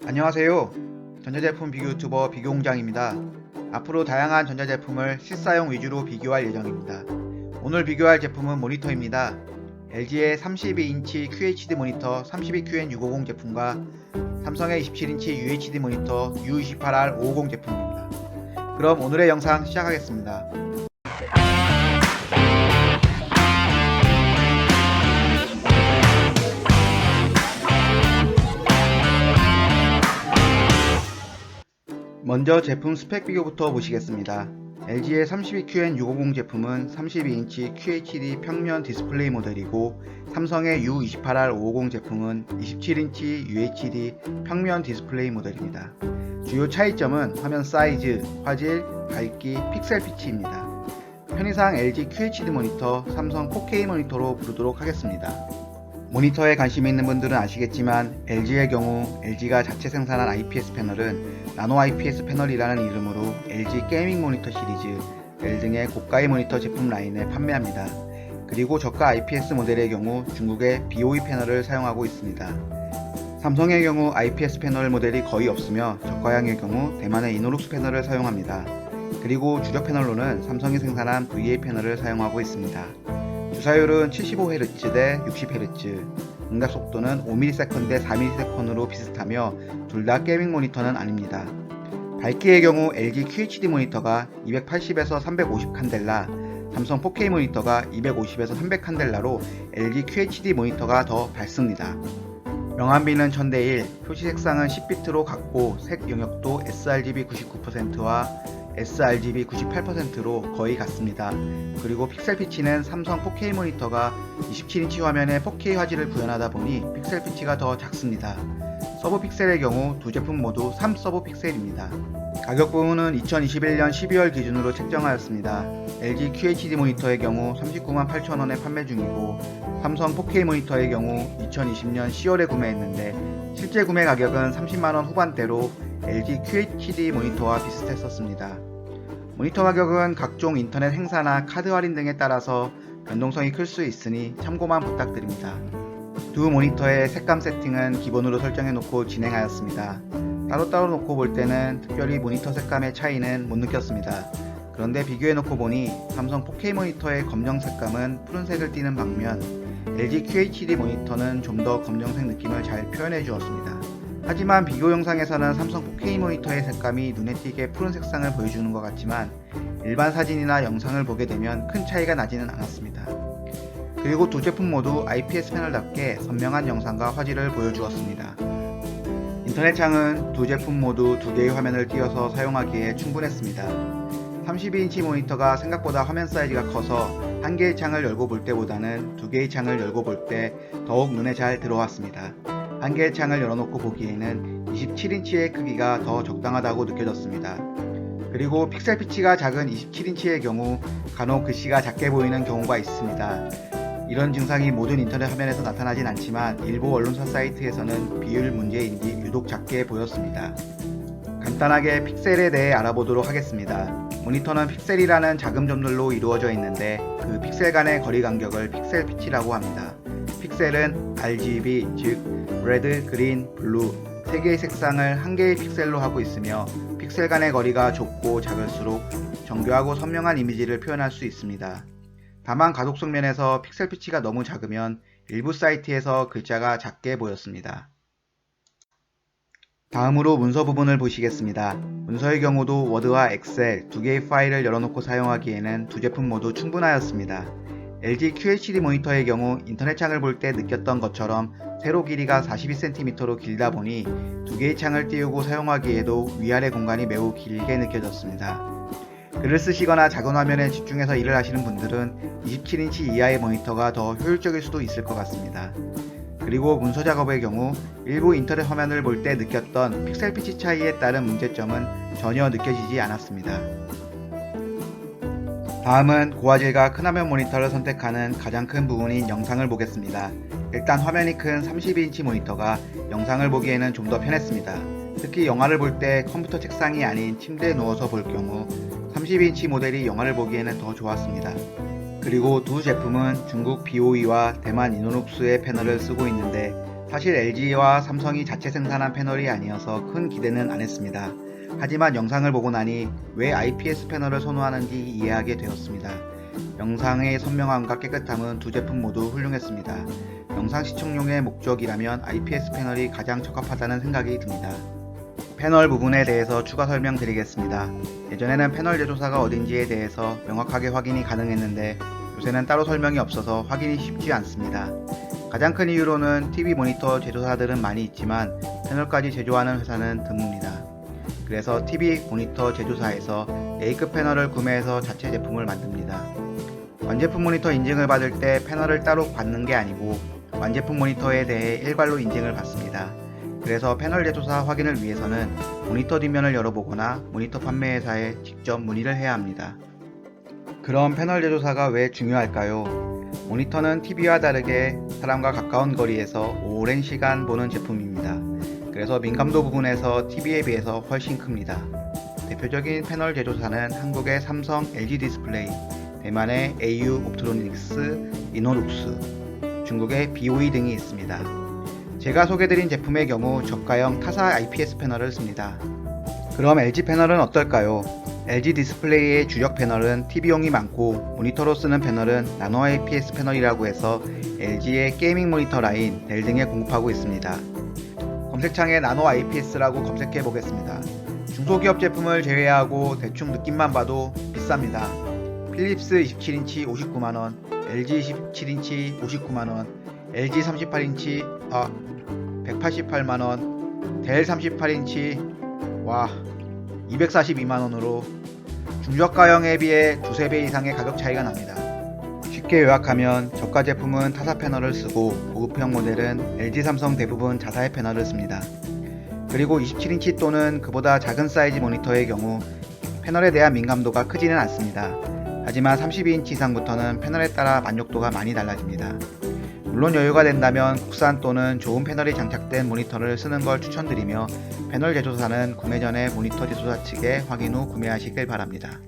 안녕하세요. 전자제품 비교 유튜버 비교공장입니다. 앞으로 다양한 전자제품을 실사용 위주로 비교할 예정입니다. 오늘 비교할 제품은 모니터입니다. LG의 32인치 QHD 모니터 32QN650 제품과 삼성의 27인치 UHD 모니터 U28R550 제품입니다. 그럼 오늘의 영상 시작하겠습니다. 먼저 제품 스펙 비교부터 보시겠습니다. LG의 32QN650 제품은 32인치 QHD 평면 디스플레이 모델이고 삼성의 U28R550 제품은 27인치 UHD 평면 디스플레이 모델입니다. 주요 차이점은 화면 사이즈, 화질, 밝기, 픽셀 피치입니다. 편의상 LG QHD 모니터, 삼성 4K 모니터로 부르도록 하겠습니다. 모니터에 관심이 있는 분들은 아시겠지만 LG의 경우 LG가 자체 생산한 IPS 패널은 나노 IPS 패널이라는 이름으로 LG 게이밍 모니터 시리즈, L 등의 고가의 모니터 제품 라인을 판매합니다. 그리고 저가 IPS 모델의 경우 중국의 BOE 패널을 사용하고 있습니다. 삼성의 경우 IPS 패널 모델이 거의 없으며 저가형의 경우 대만의 이노룩스 패널을 사용합니다. 그리고 주력 패널로는 삼성이 생산한 VA 패널을 사용하고 있습니다. 주사율은 75Hz 대 60Hz, 응답 속도는 5ms 대 4ms/s로 비슷하며 둘 다 게이밍 모니터는 아닙니다. 밝기의 경우 LG QHD 모니터가 280에서 350 칸델라, 삼성 4K 모니터가 250에서 300 칸델라로 LG QHD 모니터가 더 밝습니다. 명암비는 1000대1, 표시 색상은 10비트로 같고 색 영역도 sRGB 99%와 sRGB 98%로 거의 같습니다. 그리고 픽셀 피치는 삼성 4K 모니터가 27인치 화면에 4K 화질을 구현하다 보니 픽셀 피치가 더 작습니다. 서브 픽셀의 경우 두 제품 모두 3서브 픽셀입니다. 가격 부분은 2021년 12월 기준으로 책정하였습니다. LG QHD 모니터의 경우 398,000원에 판매 중이고 삼성 4K 모니터의 경우 2020년 10월에 구매했는데 실제 구매 가격은 30만원 후반대로 LG QHD 모니터와 비슷했었습니다. 모니터 가격은 각종 인터넷 행사나 카드 할인 등에 따라서 변동성이 클 수 있으니 참고만 부탁드립니다. 두 모니터의 색감 세팅은 기본으로 설정해 놓고 진행하였습니다. 따로따로 놓고 볼 때는 특별히 모니터 색감의 차이는 못 느꼈습니다. 그런데 비교해 놓고 보니 삼성 4K 모니터의 검정 색감은 푸른색을 띠는 반면 LG QHD 모니터는 좀 더 검정색 느낌을 잘 표현해 주었습니다. 하지만 비교 영상에서는 삼성 4K 모니터의 색감이 눈에 띄게 푸른 색상을 보여주는 것 같지만 일반 사진이나 영상을 보게 되면 큰 차이가 나지는 않았습니다. 그리고 두 제품 모두 IPS 패널답게 선명한 영상과 화질을 보여주었습니다. 인터넷 창은 두 제품 모두 두 개의 화면을 띄워서 사용하기에 충분했습니다. 32인치 모니터가 생각보다 화면 사이즈가 커서 한 개의 창을 열고 볼 때보다는 두 개의 창을 열고 볼 때 더욱 눈에 잘 들어왔습니다. 한 개의 창을 열어놓고 보기에는 27인치의 크기가 더 적당하다고 느껴졌습니다. 그리고 픽셀 피치가 작은 27인치의 경우 간혹 글씨가 작게 보이는 경우가 있습니다. 이런 증상이 모든 인터넷 화면에서 나타나진 않지만 일부 언론사 사이트에서는 비율 문제인지 유독 작게 보였습니다. 간단하게 픽셀에 대해 알아보도록 하겠습니다. 모니터는 픽셀이라는 작은 점들로 이루어져 있는데 그 픽셀 간의 거리 간격을 픽셀 피치라고 합니다. 픽셀은 RGB, 즉 레드, 그린, 블루 세 개의 색상을 한 개의 픽셀로 하고 있으며 픽셀 간의 거리가 좁고 작을수록 정교하고 선명한 이미지를 표현할 수 있습니다. 다만 가독성 면에서 픽셀 피치가 너무 작으면 일부 사이트에서 글자가 작게 보였습니다. 다음으로 문서 부분을 보시겠습니다. 문서의 경우도 워드와 엑셀 두 개의 파일을 열어놓고 사용하기에는 두 제품 모두 충분하였습니다. LG QHD 모니터의 경우 인터넷 창을 볼 때 느꼈던 것처럼 세로 길이가 42cm로 길다 보니 두 개의 창을 띄우고 사용하기에도 위아래 공간이 매우 길게 느껴졌습니다. 글을 쓰시거나 작은 화면에 집중해서 일을 하시는 분들은 27인치 이하의 모니터가 더 효율적일 수도 있을 것 같습니다. 그리고 문서 작업의 경우 일부 인터넷 화면을 볼 때 느꼈던 픽셀 피치 차이에 따른 문제점은 전혀 느껴지지 않았습니다. 다음은 고화질과 큰 화면 모니터를 선택하는 가장 큰 부분인 영상을 보겠습니다. 일단 화면이 큰 32인치 모니터가 영상을 보기에는 좀 더 편했습니다. 특히 영화를 볼 때 컴퓨터 책상이 아닌 침대에 누워서 볼 경우 32인치 모델이 영화를 보기에는 더 좋았습니다. 그리고 두 제품은 중국 BOE와 대만 이노룩스의 패널을 쓰고 있는데 사실 LG와 삼성이 자체 생산한 패널이 아니어서 큰 기대는 안 했습니다. 하지만 영상을 보고 나니 왜 IPS 패널을 선호하는지 이해하게 되었습니다. 영상의 선명함과 깨끗함은 두 제품 모두 훌륭했습니다. 영상 시청용의 목적이라면 IPS 패널이 가장 적합하다는 생각이 듭니다. 패널 부분에 대해서 추가 설명드리겠습니다. 예전에는 패널 제조사가 어딘지에 대해서 명확하게 확인이 가능했는데 요새는 따로 설명이 없어서 확인이 쉽지 않습니다. 가장 큰 이유로는 TV 모니터 제조사들은 많이 있지만 패널까지 제조하는 회사는 드뭅니다. 그래서 TV 모니터 제조사에서 A급 패널을 구매해서 자체 제품을 만듭니다. 완제품 모니터 인증을 받을 때 패널을 따로 받는 게 아니고 완제품 모니터에 대해 일괄로 인증을 받습니다. 그래서 패널 제조사 확인을 위해서는 모니터 뒷면을 열어보거나 모니터 판매회사에 직접 문의를 해야 합니다. 그럼 패널 제조사가 왜 중요할까요? 모니터는 TV와 다르게 사람과 가까운 거리에서 오랜 시간 보는 제품입니다. 그래서 민감도 부분에서 TV에 비해서 훨씬 큽니다. 대표적인 패널 제조사는 한국의 삼성, LG 디스플레이, 대만의 AU 옵트로닉스, 이노룩스, 중국의 BOE 등이 있습니다. 제가 소개드린 제품의 경우 저가형 타사 IPS 패널을 씁니다. 그럼 LG 패널은 어떨까요? LG 디스플레이의 주력 패널은 TV용이 많고 모니터로 쓰는 패널은 나노 IPS 패널이라고 해서 LG의 게이밍 모니터 라인, 델 등에 공급하고 있습니다. 검색창에 나노 IPS라고 검색해 보겠습니다. 중소기업 제품을 제외하고 대충 느낌만 봐도 비쌉니다. 필립스 27인치 59만원, LG 27인치 59만원, LG 38인치 188만원, 델 38인치 와 242만원으로 중저가형에 비해 두세 배 이상의 가격 차이가 납니다. 쉽게 요약하면 저가 제품은 타사 패널을 쓰고 고급형 모델은 LG, 삼성 대부분 자사의 패널을 씁니다. 그리고 27인치 또는 그보다 작은 사이즈 모니터의 경우 패널에 대한 민감도가 크지는 않습니다. 하지만 32인치 이상부터는 패널에 따라 만족도가 많이 달라집니다. 물론 여유가 된다면 국산 또는 좋은 패널이 장착된 모니터를 쓰는 걸 추천드리며 패널 제조사는 구매 전에 모니터 제조사 측에 확인 후 구매하시길 바랍니다.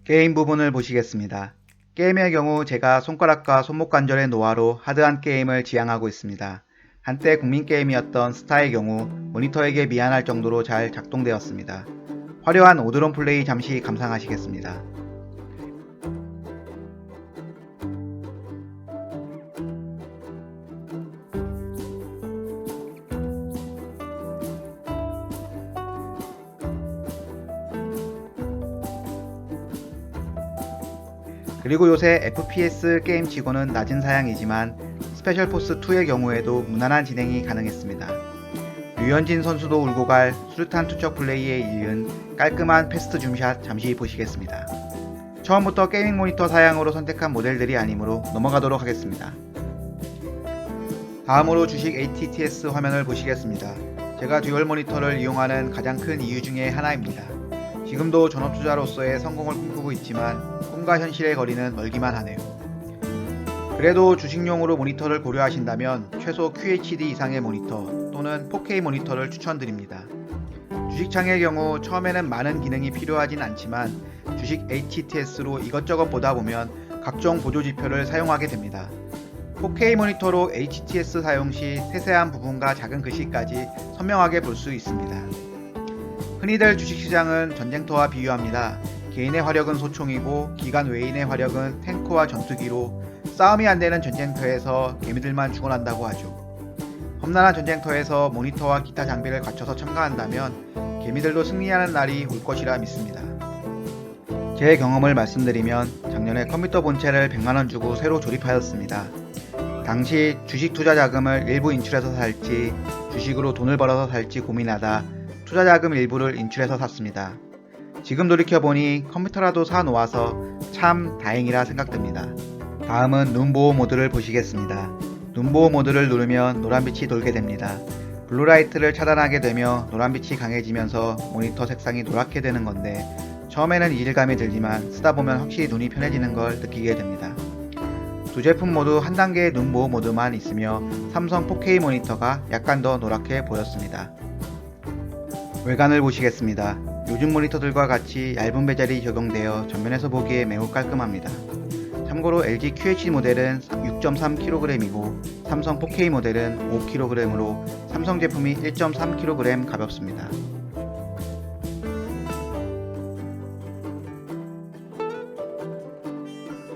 게임 부분을 보시겠습니다. 게임의 경우 제가 손가락과 손목 관절의 노화로 하드한 게임을 지향하고 있습니다. 한때 국민 게임이었던 스타의 경우 모니터에게 미안할 정도로 잘 작동되었습니다. 화려한 오드론 플레이 잠시 감상하시겠습니다. 그리고 요새 FPS 게임치고는 낮은 사양이지만 스페셜 포스 2의 경우에도 무난한 진행이 가능했습니다. 류현진 선수도 울고 갈 수류탄 투척 플레이에 이은 깔끔한 패스트 줌샷 잠시 보시겠습니다. 처음부터 게이밍 모니터 사양으로 선택한 모델들이 아니므로 넘어가도록 하겠습니다. 다음으로 주식 ATTS 화면을 보시겠습니다. 제가 듀얼 모니터를 이용하는 가장 큰 이유 중에 하나입니다. 지금도 전업투자로서의 성공을 꿈꾸고 있지만 꿈과 현실의 거리는 멀기만 하네요. 그래도 주식용으로 모니터를 고려하신다면 최소 QHD 이상의 모니터 또는 4K 모니터를 추천드립니다. 주식창의 경우 처음에는 많은 기능이 필요하진 않지만 주식 HTS로 이것저것 보다 보면 각종 보조지표를 사용하게 됩니다. 4K 모니터로 HTS 사용 시 세세한 부분과 작은 글씨까지 선명하게 볼 수 있습니다. 흔히들 주식시장은 전쟁터와 비유합니다. 개인의 화력은 소총이고 기관 외인의 화력은 탱크와 전투기로 싸움이 안되는 전쟁터에서 개미들만 죽어난다고 하죠. 험난한 전쟁터에서 모니터와 기타 장비를 갖춰서 참가한다면 개미들도 승리하는 날이 올 것이라 믿습니다. 제 경험을 말씀드리면 작년에 컴퓨터 본체를 100만원 주고 새로 조립하였습니다. 당시 주식 투자 자금을 일부 인출해서 살지 주식으로 돈을 벌어서 살지 고민하다 투자자금 일부를 인출해서 샀습니다. 지금 돌이켜보니 컴퓨터라도 사 놓아서 참 다행이라 생각됩니다. 다음은 눈보호 모드를 보시겠습니다. 눈보호 모드를 누르면 노란빛이 돌게 됩니다. 블루라이트를 차단하게 되며 노란빛이 강해지면서 모니터 색상이 노랗게 되는 건데 처음에는 이질감이 들지만 쓰다보면 확실히 눈이 편해지는 걸 느끼게 됩니다. 두 제품 모두 한 단계의 눈보호 모드만 있으며 삼성 4K 모니터가 약간 더 노랗게 보였습니다. 외관을 보시겠습니다. 요즘 모니터들과 같이 얇은 베젤이 적용되어 전면에서 보기에 매우 깔끔합니다. 참고로 LG QHD 모델은 6.3kg이고 삼성 4K 모델은 5kg으로 삼성 제품이 1.3kg 가볍습니다.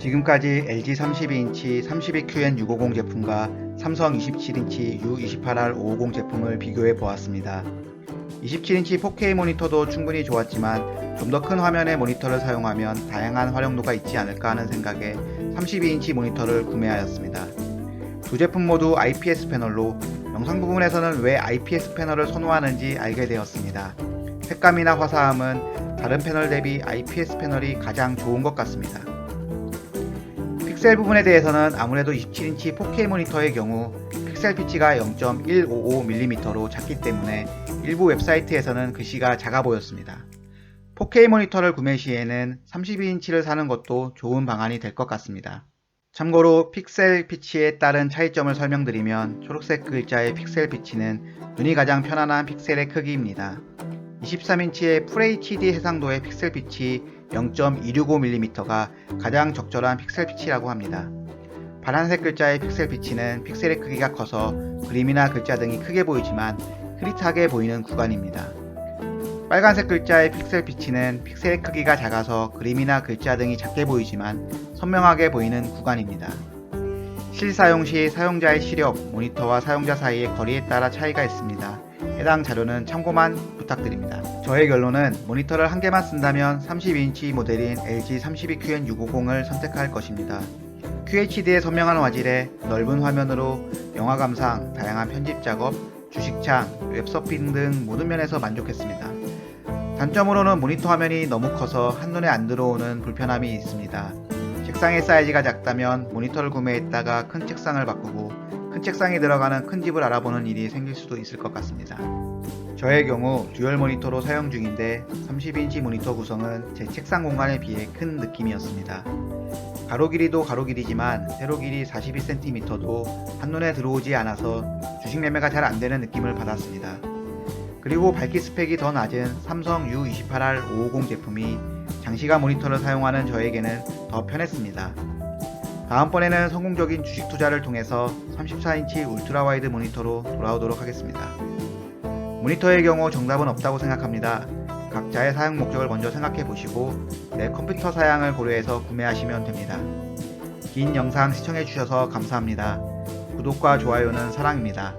지금까지 LG 32인치 32QN650 제품과 삼성 27인치 U28R550 제품을 비교해 보았습니다. 27인치 4K 모니터도 충분히 좋았지만 좀 더 큰 화면의 모니터를 사용하면 다양한 활용도가 있지 않을까 하는 생각에 32인치 모니터를 구매하였습니다. 두 제품 모두 IPS 패널로 영상 부분에서는 왜 IPS 패널을 선호하는지 알게 되었습니다. 색감이나 화사함은 다른 패널 대비 IPS 패널이 가장 좋은 것 같습니다. 픽셀 부분에 대해서는 아무래도 27인치 4K 모니터의 경우 픽셀 피치가 0.155mm로 작기 때문에 일부 웹사이트에서는 글씨가 작아 보였습니다. 4K 모니터를 구매 시에는 32인치를 사는 것도 좋은 방안이 될 것 같습니다. 참고로 픽셀 피치에 따른 차이점을 설명드리면 초록색 글자의 픽셀 피치는 눈이 가장 편안한 픽셀의 크기입니다. 23인치의 FHD 해상도의 픽셀 피치 0.265mm가 가장 적절한 픽셀 피치라고 합니다. 파란색 글자의 픽셀 피치는 픽셀의 크기가 커서 그림이나 글자 등이 크게 보이지만 흐릿하게 보이는 구간입니다. 빨간색 글자의 픽셀 피치는 픽셀의 크기가 작아서 그림이나 글자 등이 작게 보이지만 선명하게 보이는 구간입니다. 실사용 시 사용자의 시력, 모니터와 사용자 사이의 거리에 따라 차이가 있습니다. 해당 자료는 참고만 부탁드립니다. 저의 결론은 모니터를 한 개만 쓴다면 32인치 모델인 LG 32QN650을 선택할 것입니다. QHD의 선명한 화질에 넓은 화면으로 영화 감상, 다양한 편집 작업, 주식창, 웹서핑 등 모든 면에서 만족했습니다. 단점으로는 모니터 화면이 너무 커서 한눈에 안 들어오는 불편함이 있습니다. 책상의 사이즈가 작다면 모니터를 구매했다가 큰 책상을 바꾸고 큰 책상에 들어가는 큰 집을 알아보는 일이 생길 수도 있을 것 같습니다. 저의 경우 듀얼 모니터로 사용 중인데 30인치 모니터 구성은 제 책상 공간에 비해 큰 느낌이었습니다. 가로 길이도 가로 길이지만 세로 길이 42cm도 한눈에 들어오지 않아서 주식 매매가 잘 안되는 느낌을 받았습니다. 그리고 밝기 스펙이 더 낮은 삼성 U28R550 제품이 장시간 모니터를 사용하는 저에게는 더 편했습니다. 다음번에는 성공적인 주식 투자를 통해서 34인치 울트라 와이드 모니터로 돌아오도록 하겠습니다. 모니터의 경우 정답은 없다고 생각합니다. 각자의 사용 목적을 먼저 생각해 보시고 내 컴퓨터 사양을 고려해서 구매하시면 됩니다. 긴 영상 시청해 주셔서 감사합니다. 구독과 좋아요는 사랑입니다.